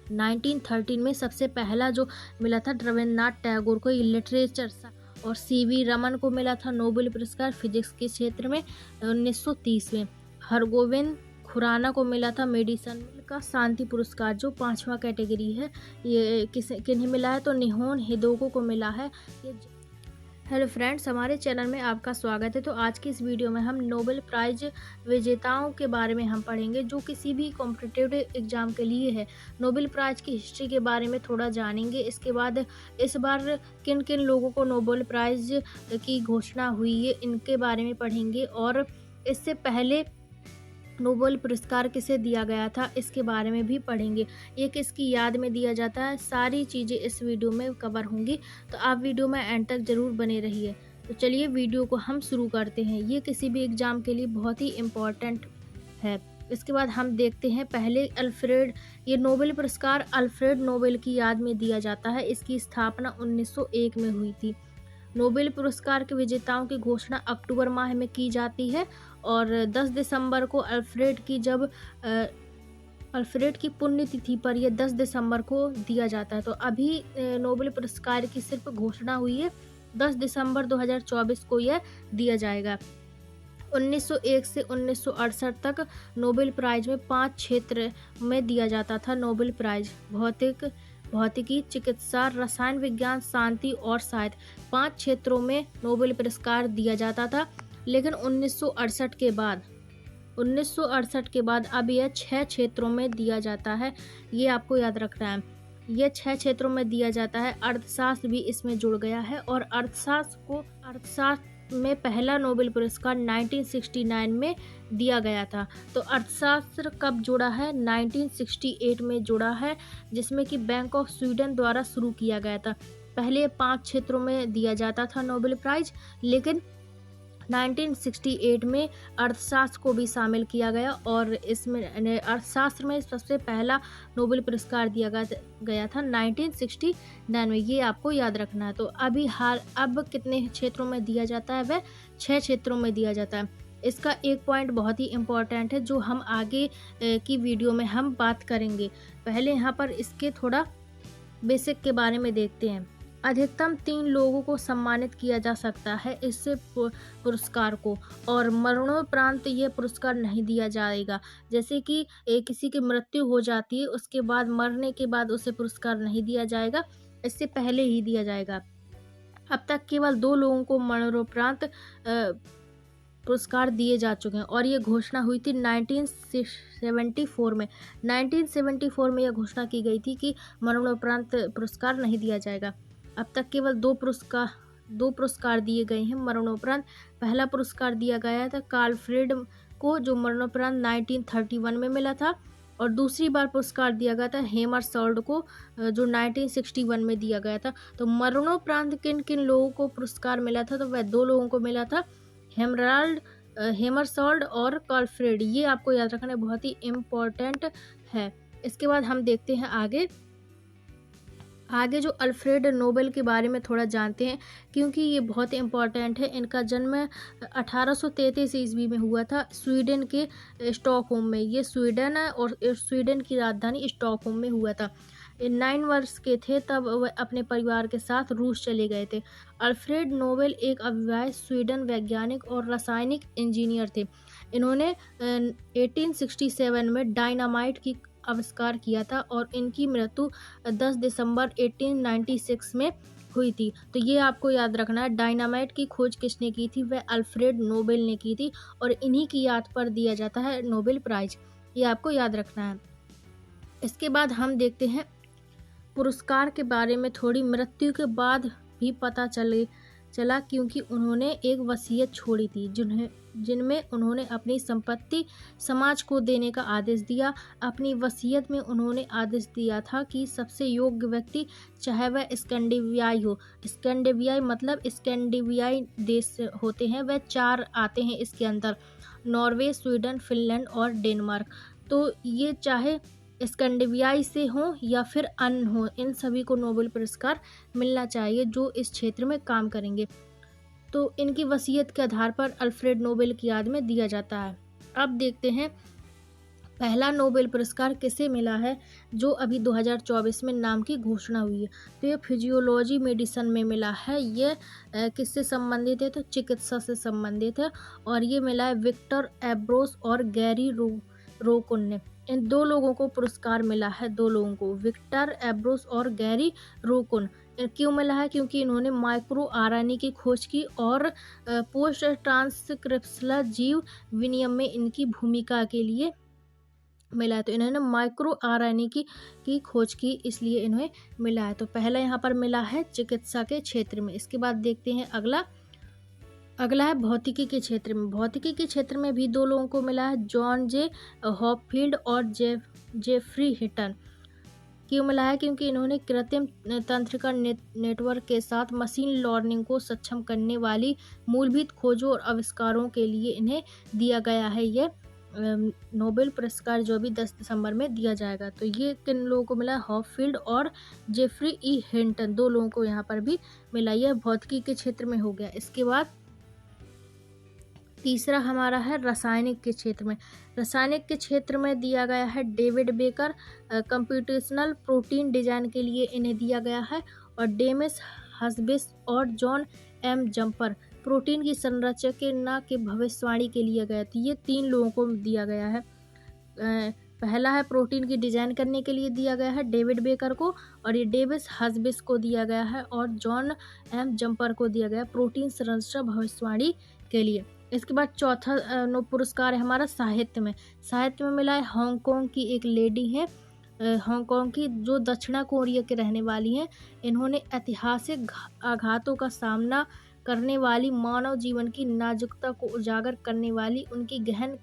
1913 में सबसे पहला जो मिला था रविन्द्रनाथ टैगोर को लिटरेचर, और सीवी रमन को मिला था नोबेल पुरस्कार फिजिक्स के क्षेत्र में 1930 में। हरगोविंद खुराना को मिला था मेडिसन का शांति पुरस्कार जो 5वां कैटेगरी है। ये किन्हें मिला है तो निहोन हिदोको को मिला है। हेलो फ्रेंड्स, हमारे चैनल में आपका स्वागत है। तो आज की इस वीडियो में हम नोबेल प्राइज विजेताओं के बारे में हम पढ़ेंगे जो किसी भी कॉम्पिटिटिव एग्जाम के लिए है। नोबेल प्राइज की हिस्ट्री के बारे में थोड़ा जानेंगे। इसके बाद इस बार किन किन लोगों को नोबेल प्राइज की घोषणा हुई है इनके बारे में पढ़ेंगे, और इससे पहले नोबेल पुरस्कार किसे दिया गया था इसके बारे में भी पढ़ेंगे। ये किसकी याद में दिया जाता है, सारी चीज़ें इस वीडियो में कवर होंगी, तो आप वीडियो में एंड तक ज़रूर बने रहिए। तो चलिए वीडियो को हम शुरू करते हैं। ये किसी भी एग्ज़ाम के लिए बहुत ही इम्पोर्टेंट है। इसके बाद हम देखते हैं पहले ये नोबेल पुरस्कार अल्फ्रेड नोबेल की याद में दिया जाता है। इसकी स्थापना 1901 में हुई थी। नोबेल पुरस्कार के विजेताओं की घोषणा अक्टूबर माह में की जाती है, और 10 दिसंबर को अल्फ्रेड की पुण्यतिथि पर यह 10 दिसंबर को दिया जाता है। तो अभी नोबेल पुरस्कार की सिर्फ घोषणा हुई है, 10 दिसंबर 2024 को यह दिया जाएगा। 1901 से 1968 तक नोबेल प्राइज में 5 क्षेत्र में दिया जाता था। नोबेल प्राइज भौतिकी, चिकित्सा, रसायन विज्ञान, शांति और साहित्य, 5 क्षेत्रों में नोबेल पुरस्कार दिया जाता था। लेकिन 1968 के बाद अब यह 6 क्षेत्रों में दिया जाता है। ये आपको याद रखना है, यह 6 क्षेत्रों में दिया जाता है। अर्थशास्त्र भी इसमें जुड़ गया है, और अर्थशास्त्र में पहला नोबेल पुरस्कार 1969 में दिया गया था। तो अर्थशास्त्र कब जुड़ा है, 1968 में जुड़ा है, जिसमें कि बैंक ऑफ स्वीडन द्वारा शुरू किया गया था। पहले 5 क्षेत्रों में दिया जाता था नोबेल प्राइज, लेकिन 1968 में अर्थशास्त्र को भी शामिल किया गया, और इसमें अर्थशास्त्र में सबसे पहला नोबेल पुरस्कार दिया गया था 1969 में। ये आपको याद रखना है। तो अब कितने क्षेत्रों में दिया जाता है, वह 6 क्षेत्रों में दिया जाता है। इसका एक पॉइंट बहुत ही इम्पोर्टेंट है जो हम आगे की वीडियो में हम बात करेंगे। पहले यहाँ पर इसके थोड़ा बेसिक के बारे में देखते हैं। अधिकतम 3 लोगों को सम्मानित किया जा सकता है इससे पुरस्कार को, और मरणोपरांत ये पुरस्कार नहीं दिया जाएगा। जैसे कि किसी की मृत्यु हो जाती है, उसके बाद मरने के बाद उसे पुरस्कार नहीं दिया जाएगा, इससे पहले ही दिया जाएगा। अब तक केवल 2 लोगों को मरणोपरांत पुरस्कार दिए जा चुके हैं, और ये घोषणा हुई थी 1974 में। 1974 में यह घोषणा की गई थी कि मरणोपरांत पुरस्कार नहीं दिया जाएगा। अब तक केवल 2 पुरस्कार दिए गए हैं मरणोपरांत। पहला पुरस्कार दिया गया था कार्ल फ्रेड को, जो मरणोपरांत 1931 में मिला था, और दूसरी बार पुरस्कार दिया गया था हैमरशोल्ड को, जो 1961 में दिया गया था। तो मरणोपरांत किन किन लोगों को पुरस्कार मिला था, तो वह 2 लोगों को मिला था, हैमरशोल्ड और कार्ल फ्रेड। ये आपको याद रखना बहुत ही इम्पोर्टेंट है। इसके बाद हम देखते हैं आगे जो अल्फ्रेड नोबेल के बारे में थोड़ा जानते हैं, क्योंकि ये बहुत इम्पॉर्टेंट है। इनका जन्म 1833 ईस्वी में हुआ था स्वीडन के स्टॉकहोम में। ये स्वीडन है, और स्वीडन की राजधानी स्टॉकहोम में हुआ था। 9 वर्ष के थे तब वह अपने परिवार के साथ रूस चले गए थे। अल्फ्रेड नोबेल एक अविवाहित स्वीडन वैज्ञानिक और रासायनिक इंजीनियर थे। इन्होंने 1867 में डायनामाइट की आविष्कार किया था, और इनकी मृत्यु 10 दिसंबर 1896 में हुई थी। तो ये आपको याद रखना है, डायनामाइट की खोज किसने की थी, वह अल्फ्रेड नोबेल ने की थी, और इन्हीं की याद पर दिया जाता है नोबेल प्राइज। ये आपको याद रखना है। इसके बाद हम देखते हैं पुरस्कार के बारे में थोड़ी। मृत्यु के बाद भी पता चला क्योंकि उन्होंने एक वसीयत छोड़ी थी, जिनमें उन्होंने अपनी संपत्ति समाज को देने का आदेश दिया। अपनी वसीयत में उन्होंने आदेश दिया था कि सबसे योग्य व्यक्ति, चाहे वह स्कैंडिनेवियाई हो, स्कैंडिनेवियाई मतलब स्कैंडिनेवियाई देश होते हैं, वह 4 आते हैं इसके अंदर, नॉर्वे, स्वीडन, फिनलैंड और डेनमार्क। तो ये चाहे स्कैंडिनेवियाई से हो या फिर अन्य हो, इन सभी को नोबेल पुरस्कार मिलना चाहिए जो इस क्षेत्र में काम करेंगे। तो इनकी वसीयत के आधार पर अल्फ्रेड नोबेल की याद में दिया जाता है। अब देखते हैं पहला नोबेल पुरस्कार किसे मिला है जो अभी 2024 में नाम की घोषणा हुई है? तो ये फिजियोलॉजी मेडिसिन में मिला है। ये किससे संबंधित है? तो चिकित्सा से संबंधित है और ये मिला है विक्टर एब्रोस और गैरी रोकुन ने। इन 2 लोगों को पुरस्कार मिला है, 2 लोगों को, विक्टर एब्रोस और गैरी रोकुन। क्यों मिला है? क्योंकि इन्होंने माइक्रो आरएनए की खोज की और पोस्ट ट्रांसक्रिप्शनल जीव विनिमय में इनकी भूमिका के लिए मिला है। तो इन्होंने माइक्रो आरएनए की खोज की, इसलिए इन्हें मिला है। तो पहला यहाँ पर मिला है चिकित्सा के क्षेत्र में। इसके बाद देखते हैं अगला है भौतिकी के क्षेत्र में। भौतिकी के क्षेत्र में भी 2 लोगों को मिला है, जॉन जे हॉपफील्ड और जेफरी हिटन। क्यों मिला है? क्योंकि इन्होंने कृत्रिम तंत्रिका नेटवर्क के साथ मशीन लर्निंग को सक्षम करने वाली मूलभूत खोजों और आविष्कारों के लिए इन्हें दिया गया है ये नोबेल पुरस्कार, जो भी 10 दिसंबर में दिया जाएगा। तो ये किन लोगों को मिला? हॉपफील्ड और जेफरी ई हिंटन, 2 लोगों को यहाँ पर भी मिला। यह भौतिकी के क्षेत्र में हो गया। इसके बाद तीसरा हमारा है रासायनिक के क्षेत्र में। रासायनिक के क्षेत्र में दिया गया है David baker, computational protein design के लिए इन्हें दिया गया है, और डेमिस हस्बिस और जॉन एम जम्पर प्रोटीन की संरचना के भविष्यवाणी के लिए गए थे। ये 3 लोगों को दिया गया है। पहला है प्रोटीन की डिजाइन करने के लिए दिया गया है डेविड बेकर को, और ये डेविस हस्बिस को दिया गया है, और जॉन एम जम्पर को दिया गया प्रोटीन संरचना भविष्यवाणी के लिए। इसके बाद चौथा पुरस्कार है हमारा साहित्य में। साहित्य में मिला है हांगकांग की एक लेडी है, हांगकांग की, जो दक्षिण कोरिया के रहने वाली हैं। इन्होंने ऐतिहासिक आघातों का सामना करने वाली मानव जीवन की नाजुकता को उजागर करने वाली उनकी गहन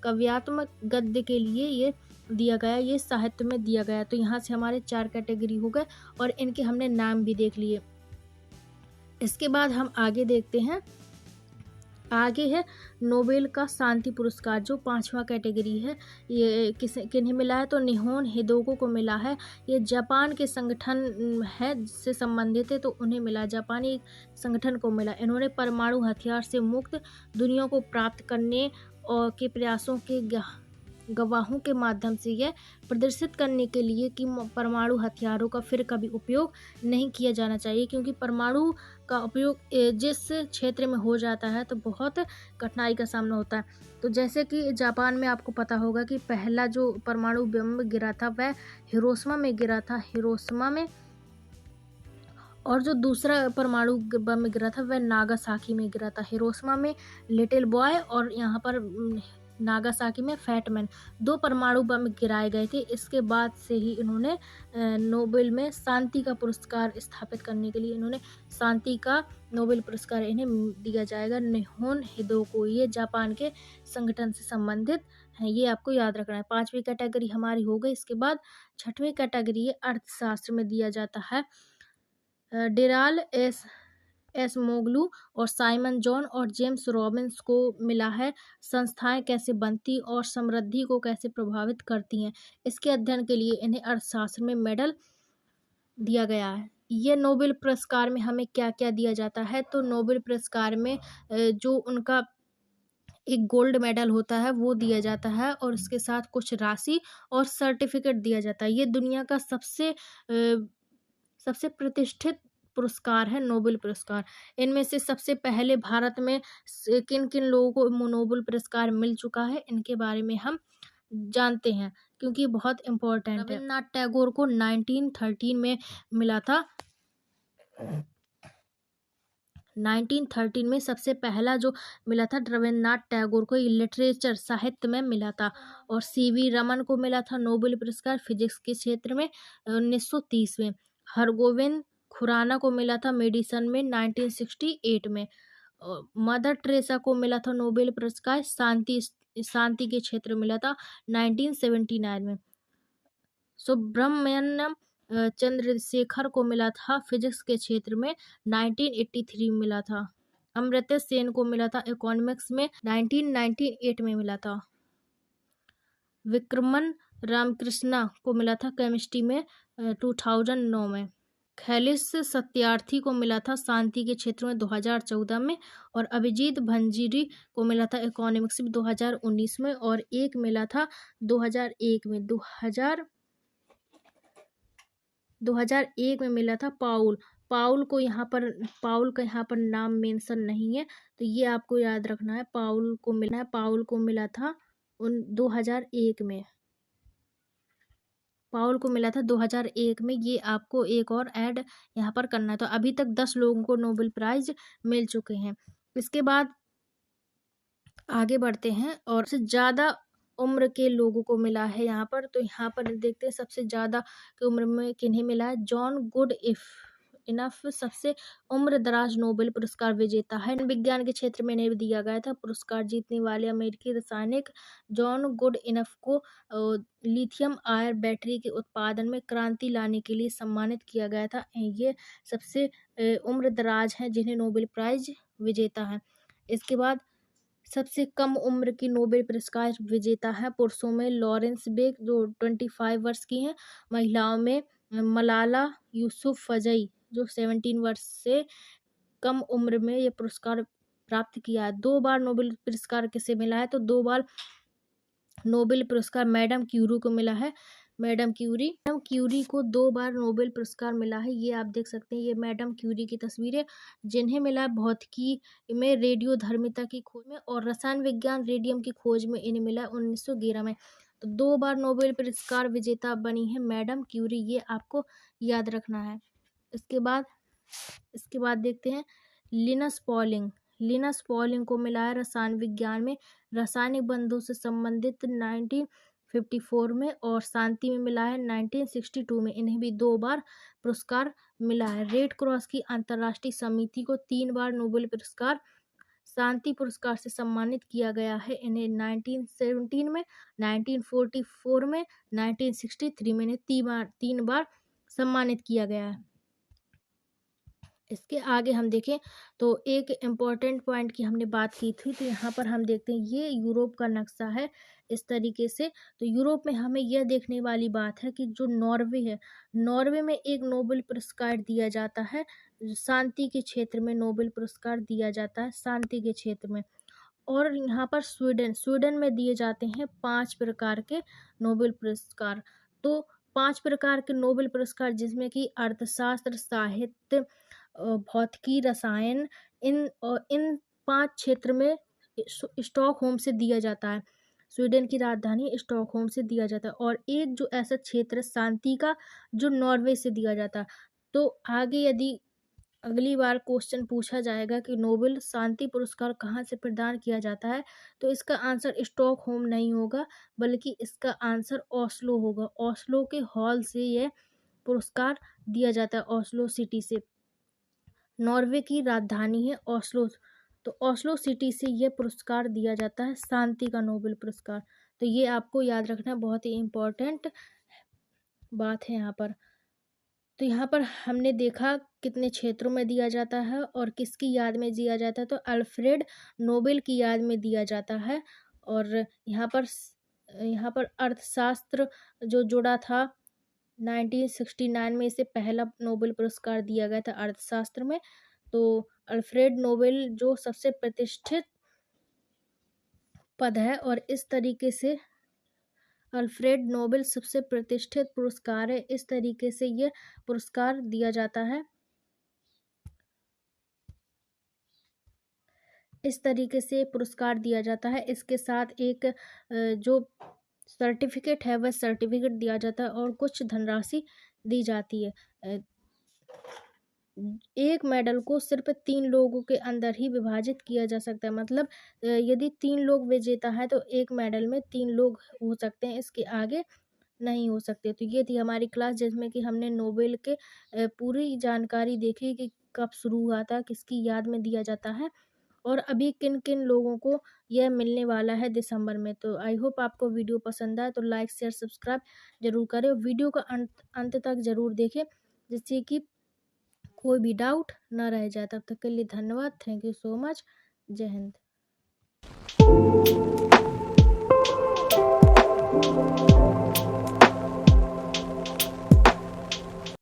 काव्यात्मक गद्य के लिए ये दिया गया, ये साहित्य में दिया गया। तो यहाँ से हमारे 4 कैटेगरी हो गए और इनके हमने नाम भी देख लिए। इसके बाद हम आगे देखते हैं। आगे है नोबेल का शांति पुरस्कार, जो 5वां कैटेगरी है। ये किन्हें मिला है? तो निहोन हिदोको को मिला है। ये जापान के संगठन है से संबंधित है, तो उन्हें मिला, जापानी संगठन को मिला। इन्होंने परमाणु हथियार से मुक्त दुनिया को प्राप्त करने और के प्रयासों के गवाहों के माध्यम से यह प्रदर्शित करने के लिए कि परमाणु हथियारों का फिर कभी उपयोग नहीं किया जाना चाहिए, क्योंकि परमाणु का उपयोग जिस क्षेत्र में हो जाता है तो बहुत कठिनाई का सामना होता है। तो जैसे कि जापान में आपको पता होगा कि पहला जो परमाणु बम गिरा था वह हिरोशिमा में गिरा था, हिरोशिमा में, और जो दूसरा परमाणु बम गिरा था वह नागासाकी में गिरा था। हिरोशिमा में लिटिल बॉय और यहाँ पर नागासाकी में फैट मैन, 2 परमाणु बम गिराए गए थे। इसके बाद से ही इन्होंने नोबेल में शांति का पुरस्कार स्थापित करने के लिए इन्होंने शांति का नोबेल पुरस्कार इन्हें दिया जाएगा। निहोन हिदोको, ये जापान के संगठन से संबंधित हैं, ये आपको याद रखना है। 5वीं कैटेगरी हमारी हो गई। इसके बाद 6वीं कैटेगरी अर्थशास्त्र में दिया जाता है। डेराल एस मोगलू और साइमन जॉन और जेम्स रॉबिन्स को मिला है संस्थाएं कैसे बनती और समृद्धि को कैसे प्रभावित करती हैं, इसके अध्ययन के लिए इन्हें अर्थशास्त्र में मेडल दिया गया है। ये नोबेल पुरस्कार में हमें क्या क्या दिया जाता है? तो नोबेल पुरस्कार में जो उनका एक गोल्ड मेडल होता है वो दिया जाता है, और उसके साथ कुछ राशि और सर्टिफिकेट दिया जाता है। ये दुनिया का सबसे प्रतिष्ठित पुरस्कार है नोबेल पुरस्कार। इनमें से सबसे पहले भारत में किन किन लोगों को नोबेल पुरस्कार मिल चुका है, इनके बारे में हम जानते हैं, क्योंकि बहुत इम्पोर्टेंट है। रविन्द्रनाथ टैगोर को 1913 में मिला था। 1913 में सबसे पहला जो मिला था रविन्द्रनाथ टैगोर को, लिटरेचर साहित्य में मिला था। और सीवी रमन को मिला था नोबेल पुरस्कार फिजिक्स के क्षेत्र में 1930 में। हरगोविंद खुराना को मिला था मेडिसिन में 1968 में। मदर टेरेसा को मिला था नोबेल पुरस्कार शांति के क्षेत्र में मिला था 1979 में। सुब्रमण्यम चंद्रशेखर को मिला था फिजिक्स के क्षेत्र में 1983 में मिला था। अमर्त्य सेन को मिला था इकोनॉमिक्स में 1998 में मिला था। विक्रमन रामकृष्णा को मिला था केमिस्ट्री में 2009 में। खैलिस सत्यार्थी को मिला था शांति के क्षेत्र में 2014 में, और अभिजीत भंजीरी को मिला था इकोनॉमिक्स में 2019 में, और एक मिला था 2001 में। 2001 में मिला था पाउल। पाउल का यहाँ पर नाम मेंशन नहीं है, तो ये आपको याद रखना है। पाउल को मिला था 2001 में। पाउल को मिला था 2001 में। ये आपको एक और ऐड यहाँ पर करना है। तो अभी तक 10 लोगों को नोबेल प्राइज मिल चुके हैं। इसके बाद आगे बढ़ते हैं, और सबसे ज़्यादा उम्र के लोगों को मिला है यहाँ पर। तो यहाँ पर देखते हैं सबसे ज़्यादा की उम्र में किन्हें मिला है। जॉन गुड इनफ सबसे उम्र दराज नोबेल पुरस्कार विजेता है। विज्ञान के क्षेत्र में इन्हें दिया गया था। पुरस्कार जीतने वाले अमेरिकी रसायनिक जॉन गुड इनफ को लिथियम आयन बैटरी के उत्पादन में क्रांति लाने के लिए सम्मानित किया गया था। ये सबसे उम्र दराज हैं जिन्हें नोबेल प्राइज विजेता है। इसके बाद सबसे कम उम्र की नोबेल पुरस्कार विजेता है पुरुषों में लॉरेंस बेक जो 25 वर्ष की हैं। महिलाओं में मलाला यूसुफजई जो 17 वर्ष से कम उम्र में ये पुरस्कार प्राप्त किया है। 2 बार नोबेल पुरस्कार किसे मिला है, तो 2 बार नोबेल पुरस्कार मैडम क्यूरी को मिला है। मैडम क्यूरी को 2 बार नोबेल पुरस्कार मिला है। ये आप देख सकते हैं, ये मैडम क्यूरी की तस्वीरें, जिन्हें मिला है भौतिकी में रेडियोधर्मिता की खोज में, और रसायन विज्ञान रेडियम की खोज में इन्हें मिला 1911 में। तो 2 बार नोबेल पुरस्कार विजेता बनी है मैडम क्यूरी, ये आपको याद रखना है। इसके बाद देखते हैं लिनस पॉलिंग को मिला है रसायन विज्ञान में रासायनिक बंधों से संबंधित 1954 में, और शांति में मिला है 1962 में। इन्हें भी 2 बार पुरस्कार मिला है। रेड क्रॉस की अंतर्राष्ट्रीय समिति को 3 बार नोबेल पुरस्कार शांति पुरस्कार से सम्मानित किया गया है। इन्हें 1917 में, 1944 में, 1963 में इन्हें 3 बार सम्मानित किया गया है। इसके आगे हम देखें तो एक इम्पॉर्टेंट पॉइंट की हमने बात की थी, तो यहाँ पर हम देखते हैं ये यूरोप का नक्शा है इस तरीके से। तो यूरोप में हमें यह देखने वाली बात है कि जो नॉर्वे है, नॉर्वे में एक नोबेल पुरस्कार दिया जाता है शांति के क्षेत्र में, नोबेल पुरस्कार दिया जाता है शांति के क्षेत्र में। और यहाँ पर स्वीडन में दिए जाते हैं 5 प्रकार के नोबेल पुरस्कार। तो 5 प्रकार के नोबेल पुरस्कार जिसमें कि अर्थशास्त्र, साहित्य, भौतिकी, रसायन, इन 5 क्षेत्र में स्टॉकहोम से दिया जाता है। स्वीडन की राजधानी स्टॉकहोम से दिया जाता है। और एक जो ऐसा क्षेत्र शांति का जो नॉर्वे से दिया जाता है। तो आगे यदि अगली बार क्वेश्चन पूछा जाएगा कि नोबेल शांति पुरस्कार कहाँ से प्रदान किया जाता है, तो इसका आंसर स्टॉकहोम नहीं होगा, बल्कि इसका आंसर ओस्लो होगा। ओस्लो के हॉल से यह पुरस्कार दिया जाता है, ओस्लो सिटी से। नॉर्वे की राजधानी है ओस्लो, तो ओस्लो सिटी से यह पुरस्कार दिया जाता है शांति का नोबेल पुरस्कार। तो ये आपको याद रखना बहुत ही इम्पोर्टेंट बात है यहाँ पर। तो यहाँ पर हमने देखा कितने क्षेत्रों में दिया जाता है और किसकी याद में दिया जाता है, तो अल्फ्रेड नोबेल की याद में दिया जाता है। और यहाँ पर अर्थशास्त्र जो जुड़ा था 1969 में, इसे पहला नोबेल पुरस्कार दिया गया था अर्थशास्त्र में। तो अल्फ्रेड नोबेल जो सबसे प्रतिष्ठित पद है, और इस तरीके से अल्फ्रेड नोबेल सबसे प्रतिष्ठित पुरस्कार है। इस तरीके से ये पुरस्कार दिया जाता है। इस तरीके से पुरस्कार दिया जाता है। इसके साथ एक जो सर्टिफिकेट है वह सर्टिफिकेट दिया जाता है, और कुछ धनराशि दी जाती है। एक मेडल को सिर्फ 3 लोगों के अंदर ही विभाजित किया जा सकता है। मतलब यदि 3 लोग विजेता है तो एक मेडल में 3 लोग हो सकते हैं, इसके आगे नहीं हो सकते। तो ये थी हमारी क्लास जिसमें कि हमने नोबेल के पूरी जानकारी देखी कि कब शुरू हुआ था, किसकी याद में दिया जाता है, और अभी किन किन लोगों को यह मिलने वाला है दिसंबर में। तो आई होप आपको वीडियो पसंद आए, तो लाइक शेयर सब्सक्राइब जरूर करें, और वीडियो का अंत तक जरूर देखें, जिससे कि कोई भी डाउट ना रह जाए। तब तक के लिए धन्यवाद। Thank you so much. जय हिंद।